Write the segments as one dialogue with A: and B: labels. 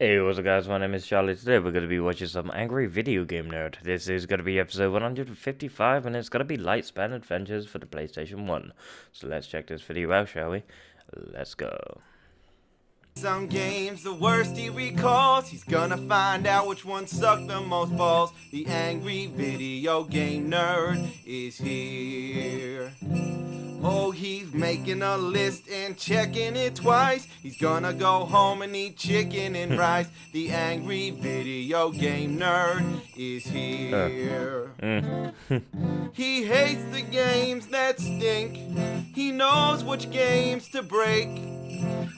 A: Hey, what's up guys, my name is Charlie. Today we're going to be watching some Angry Video Game Nerd. This is going to be episode 155 and it's going to be Lightspan Adventures for the PlayStation 1. So let's check this video out, shall we? Let's go.
B: Some games, the worst he recalls. He's gonna find out which one sucked the most balls. The Angry Video Game Nerd is here. Oh, he's making a list and checking it twice. He's gonna go home and eat chicken and rice. The Angry Video Game Nerd is here. He hates the games that stink. He knows which games to break.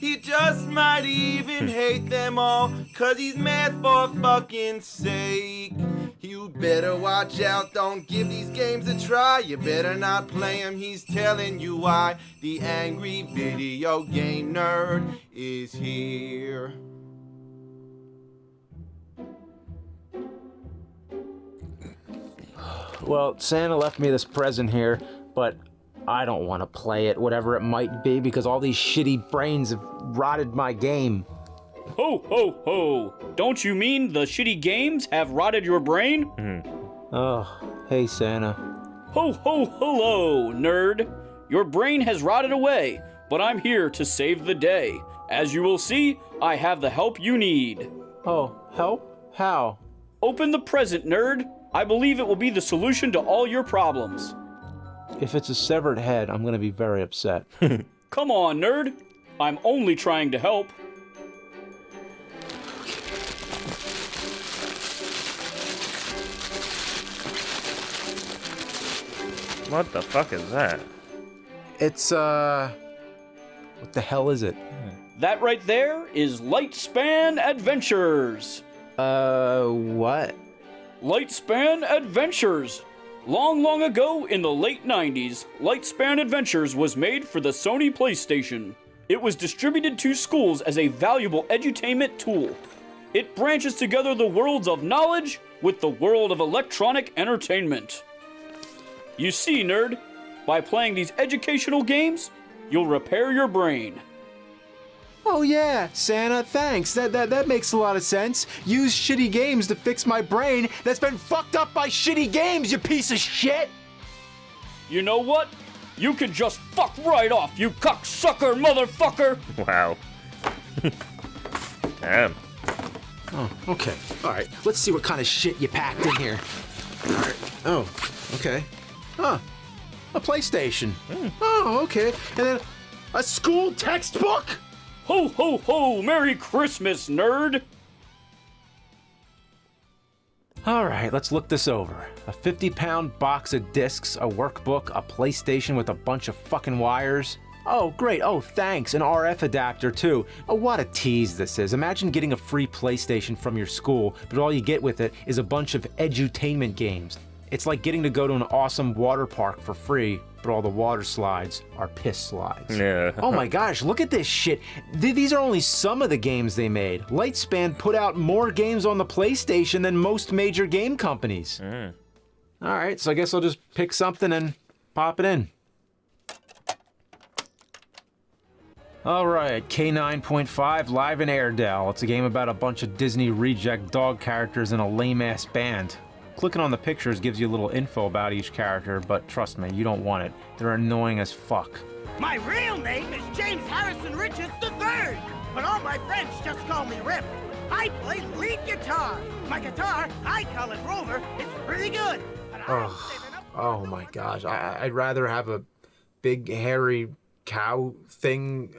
B: He just might even hate them all, 'cause he's mad for fucking sake. You better watch out, don't give these games a try. You better not play them, he's telling you why. The Angry Video Game Nerd is here.
C: Well, Santa left me this present here, but I don't want to play it, whatever it might be, because all these shitty brains have rotted my game.
D: Ho, ho, ho! Don't you mean the shitty games have rotted your brain?
C: Oh, hey Santa.
D: Ho, ho, hello, nerd! Your brain has rotted away, but I'm here to save the day. As you will see, I have the help you need.
C: Oh, help? How?
D: Open the present, nerd. I believe it will be the solution to all your problems.
C: If it's a severed head, I'm gonna be very upset.
D: Come on, nerd. I'm only trying to help.
A: What the fuck is that?
C: It's, what the hell is it?
D: That right there is Lightspan Adventures.
C: What?
D: Lightspan Adventures. Long, long ago in the late 90s, Lightspan Adventures was made for the Sony PlayStation. It was distributed to schools as a valuable edutainment tool. It branches together the worlds of knowledge with the world of electronic entertainment. You see, nerd, by playing these educational games, you'll repair your brain.
C: Oh yeah, Santa, thanks. That makes a lot of sense. Use shitty games to fix my brain that's been fucked up by shitty games, you piece of shit!
D: You know what? You can just fuck right off, you cocksucker motherfucker!
A: Wow. Damn.
C: Oh, okay. Alright, let's see what kind of shit you packed in here. Alright. Oh, okay. Huh. A PlayStation. Oh, okay. And then a school textbook?
D: Ho, ho, ho! Merry Christmas, nerd!
C: Alright, let's look this over. A 50-pound box of discs, a workbook, a PlayStation with a bunch of fucking wires. Oh, great. Oh, thanks. An RF adapter, too. Oh, what a tease this is. Imagine getting a free PlayStation from your school, but all you get with it is a bunch of edutainment games. It's like getting to go to an awesome water park for free, but all the water slides are piss slides.
A: Yeah.
C: Oh my gosh, look at this shit. These are only some of the games they made. Lightspan put out more games on the PlayStation than most major game companies. Alright, so I guess I'll just pick something and pop it in. Alright, K9.5 Live in Airedale. It's a game about a bunch of Disney reject dog characters in a lame-ass band. Clicking on the pictures gives you a little info about each character, but trust me, you don't want it. They're annoying as fuck.
E: My real name is James Harrison Richards III, but all my friends just call me Rip. I play lead guitar. My guitar, I call it Rover. It's pretty good. But I'm saving up for
C: Oh my gosh, I'd rather have a big hairy cow thing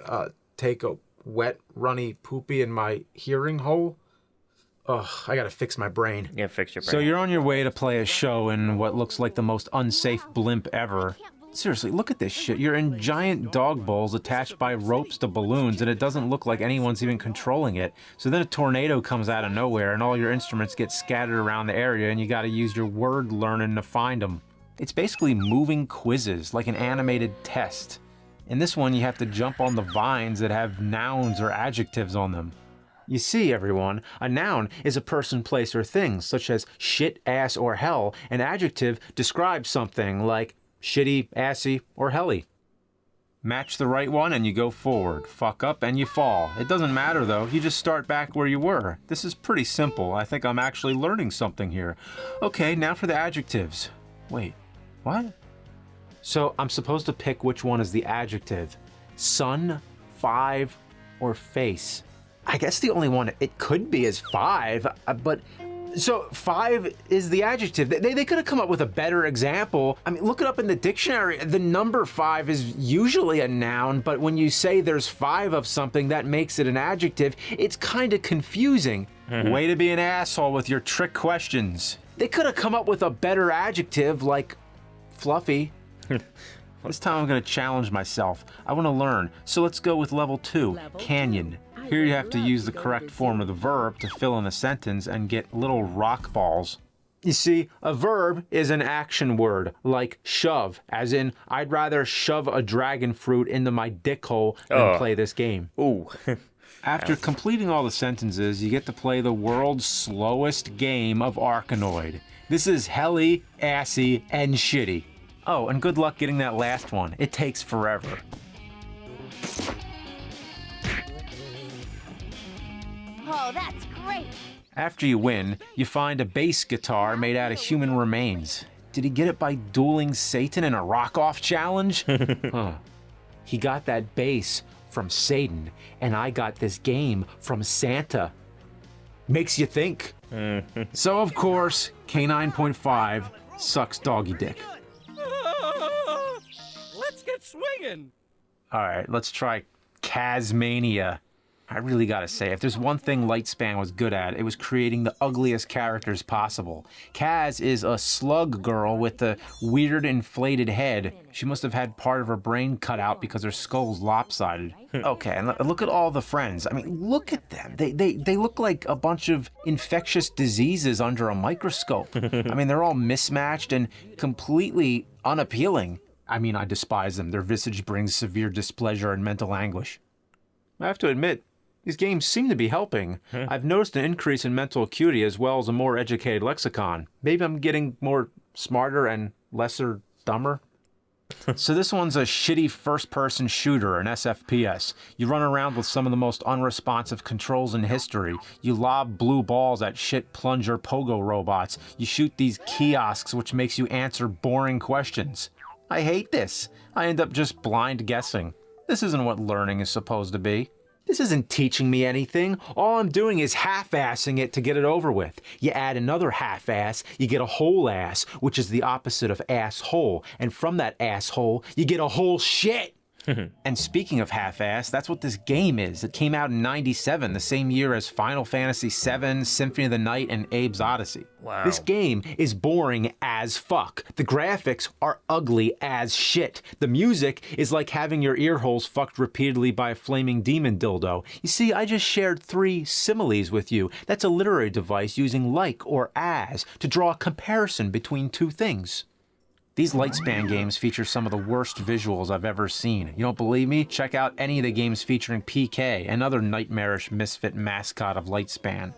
C: take a wet runny poopy in my hearing hole. Ugh, I gotta fix my brain.
A: Yeah, fix your brain.
C: So you're on your way to play a show in what looks like the most unsafe blimp ever. Seriously, look at this shit. You're in giant dog bowls attached by ropes to balloons, and it doesn't look like anyone's even controlling it. So then a tornado comes out of nowhere, and all your instruments get scattered around the area, and you gotta use your word learning to find them. It's basically moving quizzes, like an animated test. In this one, you have to jump on the vines that have nouns or adjectives on them. You see, everyone, a noun is a person, place, or thing, such as shit, ass, or hell. An adjective describes something like shitty, assy, or helly. Match the right one and you go forward. Fuck up and you fall. It doesn't matter though, you just start back where you were. This is pretty simple. I think I'm actually learning something here. Okay, now for the adjectives. Wait, what? So I'm supposed to pick which one is the adjective. Sun, 5, or face. I guess the only one it could be is 5, but... So 5 is the adjective. They could have come up with a better example. I mean, look it up in the dictionary. The number 5 is usually a noun, but when you say there's 5 of something, that makes it an adjective. It's kind of confusing. Way to be an asshole with your trick questions. They could have come up with a better adjective like fluffy. This time I'm gonna challenge myself. I wanna learn. So let's go with level 2, canyon. Here you have to use the correct form of the verb to fill in a sentence and get little rock balls. You see, a verb is an action word, like shove, as in, I'd rather shove a dragon fruit into my dick hole than play this game.
A: Ooh.
C: After completing all the sentences, you get to play the world's slowest game of Arkanoid. This is helly, assy, and shitty. Oh, and good luck getting that last one. It takes forever.
F: Oh, that's great!
C: After you win, you find a bass guitar made out of human remains. Did he get it by dueling Satan in a rock-off challenge? Huh. He got that bass from Satan, and I got this game from Santa. Makes you think. So, of course, K9.5 sucks doggy dick.
E: Let's get swinging!
C: Alright, let's try Kazmania. I really gotta say, if there's one thing Lightspan was good at, it was creating the ugliest characters possible. Kaz is a slug girl with a weird inflated head. She must have had part of her brain cut out because her skull's lopsided. Okay, and look at all the friends. I mean, look at them. They look like a bunch of infectious diseases under a microscope. I mean, they're all mismatched and completely unappealing. I mean, I despise them. Their visage brings severe displeasure and mental anguish. I have to admit, these games seem to be helping. I've noticed an increase in mental acuity as well as a more educated lexicon. Maybe I'm getting more smarter and lesser dumber. So this one's a shitty first-person shooter, an SFPS. You run around with some of the most unresponsive controls in history. You lob blue balls at shit plunger pogo robots. You shoot these kiosks, which makes you answer boring questions. I hate this. I end up just blind guessing. This isn't what learning is supposed to be. This isn't teaching me anything. All I'm doing is half-assing it to get it over with. You add another half-ass, you get a whole ass, which is the opposite of asshole. And from that asshole, you get a whole shit. And speaking of half-ass, that's what this game is. It came out in '97, the same year as Final Fantasy VII, Symphony of the Night, and Abe's Odyssey.
A: Wow.
C: This game is boring as fuck. The graphics are ugly as shit. The music is like having your ear holes fucked repeatedly by a flaming demon dildo. You see, I just shared 3 similes with you. That's a literary device using like or as to draw a comparison between 2 things. These Lightspan games feature some of the worst visuals I've ever seen. You don't believe me? Check out any of the games featuring PK, another nightmarish misfit mascot of Lightspan.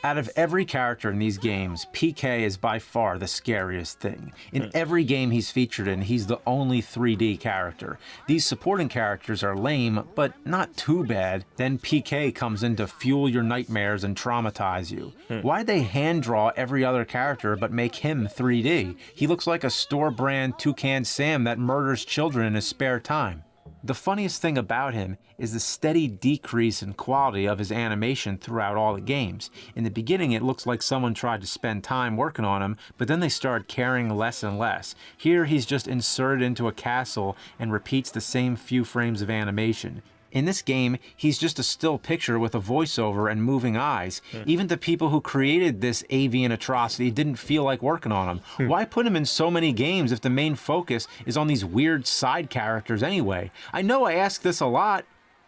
C: Out of every character in these games, PK is by far the scariest thing. In every game he's featured in, he's the only 3D character. These supporting characters are lame, but not too bad. Then PK comes in to fuel your nightmares and traumatize you. Why'd they hand draw every other character but make him 3D? He looks like a store-brand Toucan Sam that murders children in his spare time. The funniest thing about him is the steady decrease in quality of his animation throughout all the games. In the beginning, it looks like someone tried to spend time working on him, but then they started caring less and less. Here, he's just inserted into a castle and repeats the same few frames of animation. In this game, he's just a still picture with a voiceover and moving eyes. Even the people who created this AVGN atrocity didn't feel like working on him. Why put him in so many games if the main focus is on these weird side characters anyway? I know I ask this a lot,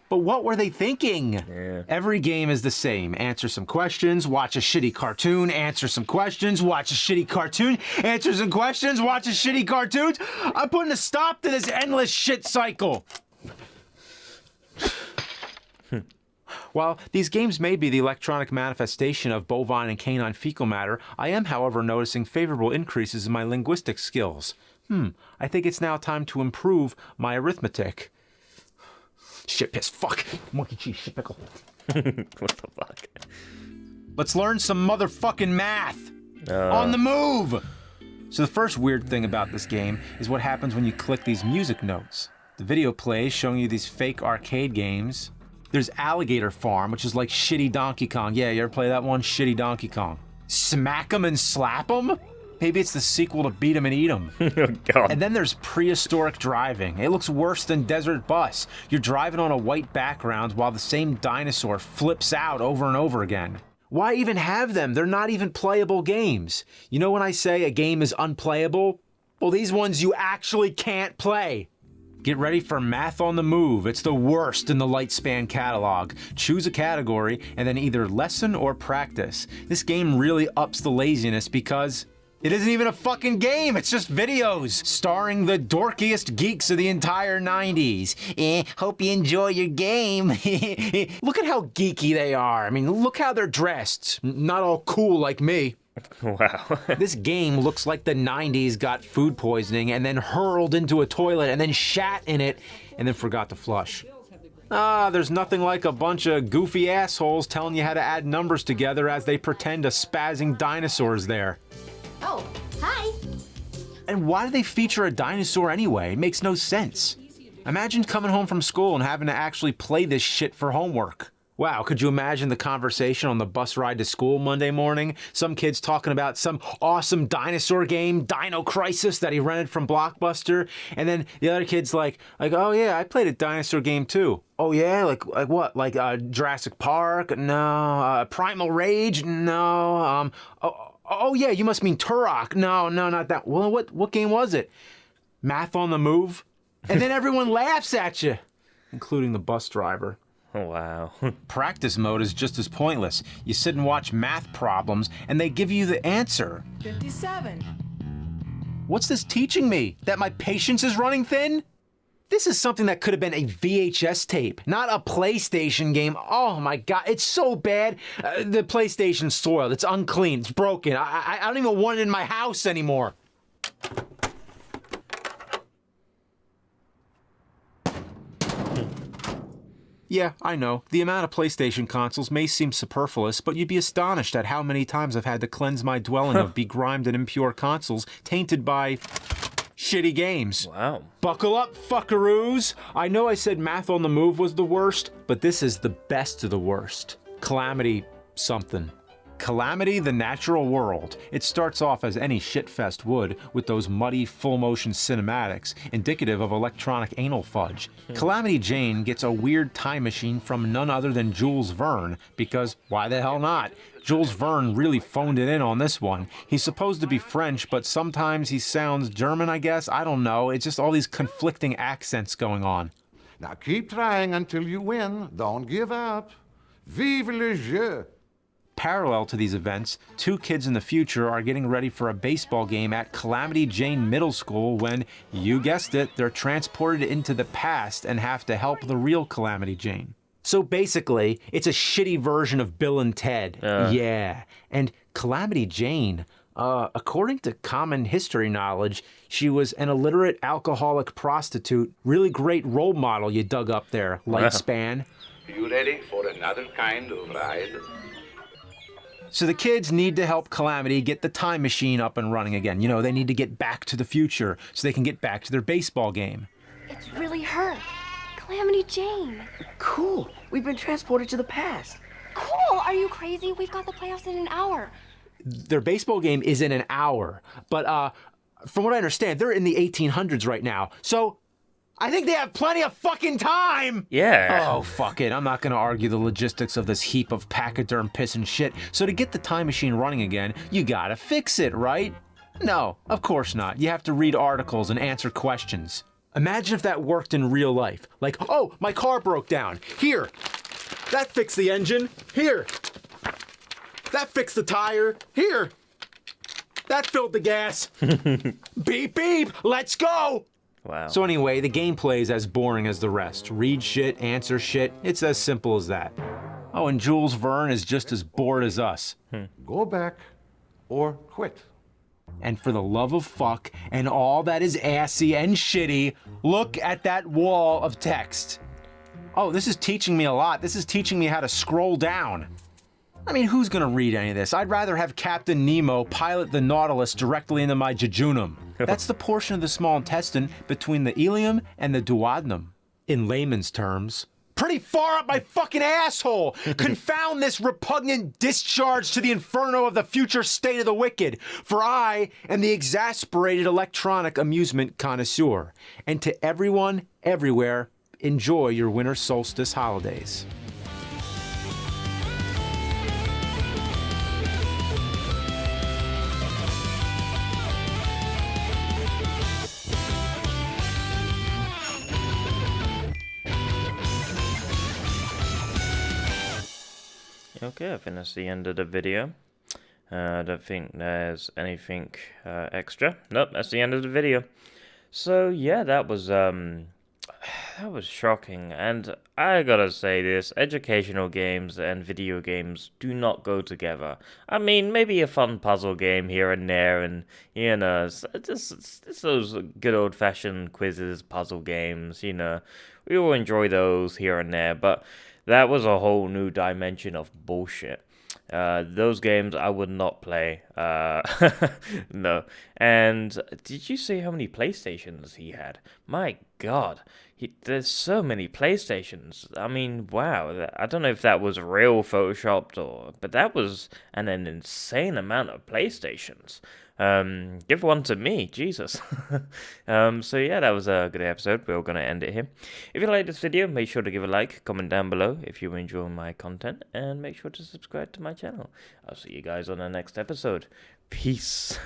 C: but what were they thinking? Every game is the same. Answer some questions, watch a shitty cartoon, answer some questions, watch a shitty cartoon, answer some questions, watch a shitty cartoon. I'm putting a stop to this endless shit cycle. While these games may be the electronic manifestation of bovine and canine fecal matter, I am, however, noticing favorable increases in my linguistic skills. I think it's now time to improve my arithmetic. Shit piss, fuck, monkey cheese, shit pickle.
A: What the fuck?
C: Let's learn some motherfucking math! On the move! So the first weird thing about this game is what happens when you click these music notes. The video plays showing you these fake arcade games. There's Alligator Farm, which is like shitty Donkey Kong. Yeah, you ever play that one? Shitty Donkey Kong. Smack 'em and slap 'em? Maybe it's the sequel to Beat 'em and Eat 'em.
A: Oh, God.
C: And then there's prehistoric driving. It looks worse than Desert Bus. You're driving on a white background while the same dinosaur flips out over and over again. Why even have them? They're not even playable games. You know when I say a game is unplayable? Well, these ones you actually can't play. Get ready for Math on the Move. It's the worst in the Lightspan catalog. Choose a category and then either lesson or practice. This game really ups the laziness because it isn't even a fucking game, it's just videos starring the dorkiest geeks of the entire 90s. Hope you enjoy your game. Look at how geeky they are. I mean, look how they're dressed. Not all cool like me.
A: Wow.
C: This game looks like the 90s got food poisoning and then hurled into a toilet and then shat in it and then forgot to flush. There's nothing like a bunch of goofy assholes telling you how to add numbers together as they pretend a spazzing dinosaur's there.
F: Oh, hi.
C: And why do they feature a dinosaur anyway? It makes no sense. Imagine coming home from school and having to actually play this shit for homework. Wow, could you imagine the conversation on the bus ride to school Monday morning? Some kid's talking about some awesome dinosaur game, Dino Crisis, that he rented from Blockbuster, and then the other kid's like, oh yeah, I played a dinosaur game too. Oh yeah, like what? Like Jurassic Park? No. Primal Rage? No. Oh yeah, you must mean Turok. No, not that. Well, what game was it? Math on the Move? And then everyone laughs at you, including the bus driver.
A: Oh, wow.
C: Practice mode is just as pointless. You sit and watch math problems, and they give you the answer.
G: 57.
C: What's this teaching me? That my patience is running thin? This is something that could have been a VHS tape, not a PlayStation game. Oh my God, it's so bad. The PlayStation's soiled, it's unclean, it's broken. I don't even want it in my house anymore. Yeah, I know. The amount of PlayStation consoles may seem superfluous, but you'd be astonished at how many times I've had to cleanse my dwelling of begrimed and impure consoles tainted by shitty games.
A: Wow.
C: Buckle up, fuckaroos! I know I said Math on the Move was the worst, but this is the best of the worst. Calamity something. Calamity the Natural World. It starts off as any shitfest would, with those muddy full-motion cinematics, indicative of electronic anal fudge. Calamity Jane gets a weird time machine from none other than Jules Verne, because why the hell not? Jules Verne really phoned it in on this one. He's supposed to be French, but sometimes he sounds German, I guess? I don't know. It's just all these conflicting accents going on.
H: Now keep trying until you win. Don't give up. Vive le jeu.
C: Parallel to these events, two kids in the future are getting ready for a baseball game at Calamity Jane Middle School when, you guessed it, they're transported into the past and have to help the real Calamity Jane. So basically, it's a shitty version of Bill and Ted. Yeah. And Calamity Jane, according to common history knowledge, she was an illiterate alcoholic prostitute. Really great role model you dug up there, Lightspan.
I: You ready for another kind of ride?
C: So the kids need to help Calamity get the time machine up and running again. You know, they need to get back to the future so they can get back to their baseball game.
F: It's really her. Calamity Jane.
G: Cool. We've been transported to the past.
F: Cool. Are you crazy? We've got the playoffs in an hour.
C: Their baseball game is in an hour. But from what I understand, they're in the 1800s right now. So I think they have plenty of fucking time!
A: Yeah.
C: Oh, fuck it. I'm not gonna argue the logistics of this heap of pachyderm piss and shit. So to get the time machine running again, you gotta fix it, right? No, of course not. You have to read articles and answer questions. Imagine if that worked in real life. Like, oh, my car broke down. Here. That fixed the engine. Here. That fixed the tire. Here. That filled the gas. Beep, beep. Let's go.
A: Wow.
C: So anyway, the gameplay is as boring as the rest. Read shit, answer shit. It's as simple as that. Oh, and Jules Verne is just as bored as us.
H: Go back or quit.
C: And for the love of fuck and all that is assy and shitty, look at that wall of text. Oh, this is teaching me a lot. This is teaching me how to scroll down. I mean, who's gonna read any of this? I'd rather have Captain Nemo pilot the Nautilus directly into my jejunum. That's the portion of the small intestine between the ileum and the duodenum. In layman's terms, pretty far up my fucking asshole! Confound this repugnant discharge to the inferno of the future state of the wicked, for I am the exasperated electronic amusement connoisseur. And to everyone, everywhere, enjoy your winter solstice holidays.
A: Okay, I think that's the end of the video. I don't think there's anything extra. Nope, that's the end of the video. So yeah, that was shocking, and I gotta say this, educational games and video games do not go together. I mean, maybe a fun puzzle game here and there, and, you know, just those good old-fashioned quizzes, puzzle games, you know, we all enjoy those here and there, but that was a whole new dimension of bullshit. Those games I would not play. No. And did you see how many PlayStations he had? My God, there's so many PlayStations. I mean, wow. I don't know if that was real photoshopped but that was an insane amount of PlayStations. Give one to me, Jesus. So yeah, that was a good episode. We're gonna end it here. If you like this video, make sure to give a like, comment down below if you enjoy my content, and make sure to subscribe to my channel. I'll see you guys on the next episode. Peace.